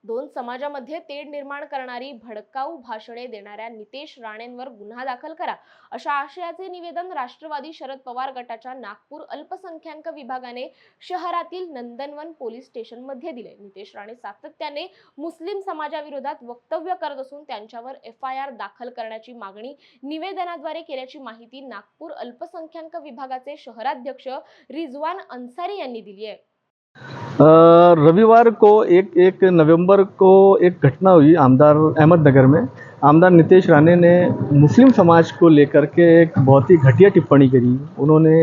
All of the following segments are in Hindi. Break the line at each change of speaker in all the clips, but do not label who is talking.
दोन समाजामध्ये तेढ निर्माण करणारी भडकाऊ भाषणे देणाऱ्या नितेश राणेंवर गुन्हा दाखल करा, अशा आशयाचे निवेदन राष्ट्रवादी शरद पवार गटाच्या नागपूर अल्पसंख्याक विभागाने शहरातील नंदनवन पोलीस स्टेशनमध्ये दिले. नितेश राणे सातत्याने मुस्लिम समाजाविरोधात वक्तव्य करत असून त्यांच्यावर FIR दाखल करण्याची मागणी निवेदनाद्वारे केल्याची माहिती नागपूर अल्पसंख्याक विभागाचे शहराध्यक्ष रिजवान अंसारी यांनी दिली आहे.
रविवार को एक नवंबर को एक घटना हुई आमदार अहमदनगर में। आमदार नितेश राणे ने मुस्लिम समाज को लेकर के एक बहुत ही घटिया टिप्पणी करी। उन्होंने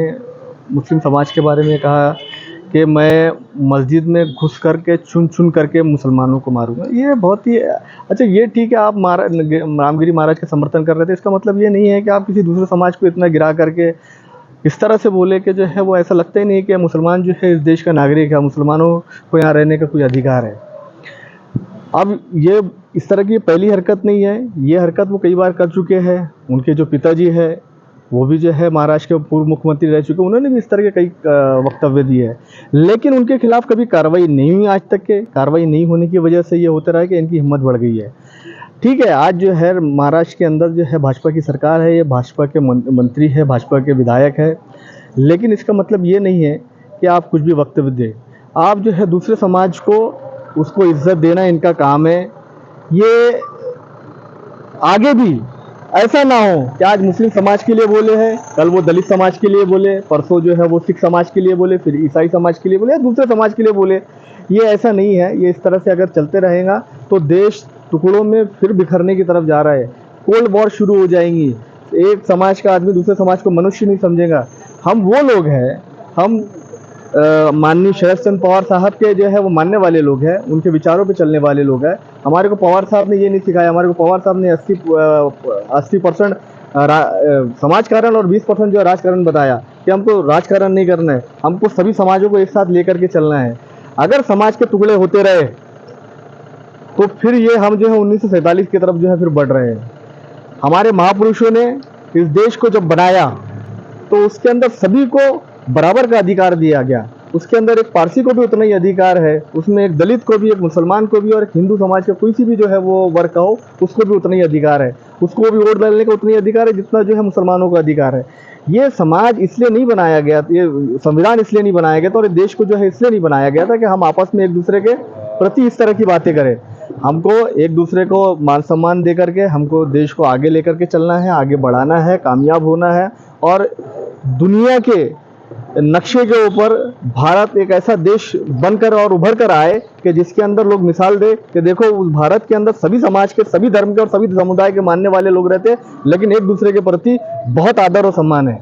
मुस्लिम समाज के बारे में कहा कि मैं मस्जिद में घुस करके चुन करके मुसलमानों को मारूंगा। ये बहुत ही अच्छा, ये ठीक है, आप रामगिरी महाराज का समर्थन कर रहे थे, इसका मतलब ये नहीं है कि आप किसी दूसरे समाज को इतना गिरा करके इस तरह से बोले कि जो है वो ऐसा लगता ही नहीं कि मुसलमान जो है इस देश का नागरिक है, मुसलमानों को यहाँ रहने का कोई अधिकार है। अब ये इस तरह की पहली हरकत नहीं है, ये हरकत वो कई बार कर चुके हैं। उनके जो पिताजी है वो भी जो है महाराष्ट्र के पूर्व मुख्यमंत्री रह चुके, उन्होंने भी इस तरह के कई वक्तव्य दिए हैं, लेकिन उनके खिलाफ कभी कार्रवाई नहीं हुई। आज तक के कार्रवाई नहीं होने की वजह से ये होता रहा कि इनकी हिम्मत बढ़ गई है। ठीक है, आज जो है महाराष्ट्र के अंदर जो है भाजपा की सरकार है, ये भाजपा के मंत्री है, भाजपा के विधायक है, लेकिन इसका मतलब ये नहीं है कि आप कुछ भी वक्तव्य दें। आप जो है दूसरे समाज को उसको इज्जत देना इनका काम है। ये आगे भी ऐसा ना हो कि आज मुस्लिम समाज के लिए बोले हैं, कल वो दलित समाज के लिए बोले, परसों जो है वो सिख समाज के लिए बोले, फिर ईसाई समाज के लिए बोले या दूसरे समाज के लिए बोले। ये ऐसा नहीं है। ये इस तरह से अगर चलते रहेगा तो देश टुकड़ों में फिर बिखरने की तरफ जा रहा है। कोल्ड वॉर शुरू हो जाएंगी। एक समाज का आदमी दूसरे समाज को मनुष्य नहीं समझेगा। हम वो लोग हैं, हम माननीय शरद चंद्र पवार साहब के जो है वो मानने वाले लोग हैं, उनके विचारों पे चलने वाले लोग हैं। हमारे को पवार साहब ने ये नहीं सिखाया। हमारे को पवार साहब ने 80% समाजकारण और 20% जो है राजकारण बताया कि हमको राजकारण नहीं करना है, हमको सभी समाजों को एक साथ लेकर के चलना है। अगर समाज के टुकड़े होते रहे तो फिर ये हम जो है 1947 की तरफ जो है फिर बढ़ रहे हैं। हमारे महापुरुषों ने इस देश को जब बनाया तो उसके अंदर सभी को बराबर का अधिकार दिया गया। उसके अंदर एक पारसी को भी उतना ही अधिकार है, उसमें एक दलित को भी, एक मुसलमान को भी और एक हिंदू समाज का कोई सी भी जो है वो वर्ग का हो उसको भी उतना ही अधिकार है। उसको भी वोट डालने का उतना ही अधिकार है जितना जो है मुसलमानों का अधिकार है। ये समाज इसलिए नहीं बनाया गया, ये संविधान इसलिए नहीं बनाया गया था और देश को जो है इसलिए नहीं बनाया गया था कि हम आपस में एक दूसरे के प्रति इस तरह की बातें करें। हमको एक दूसरे को मान सम्मान दे करके हमको देश को आगे लेकर के चलना है, आगे बढ़ाना है, कामयाब होना है और दुनिया के नक्शे के ऊपर भारत एक ऐसा देश बनकर और उभर कर आए कि जिसके अंदर लोग मिसाल दे कि देखो उस भारत के अंदर सभी समाज के, सभी धर्म के और सभी समुदाय के मानने वाले लोग रहते हैं, लेकिन एक दूसरे के प्रति बहुत आदर और सम्मान है।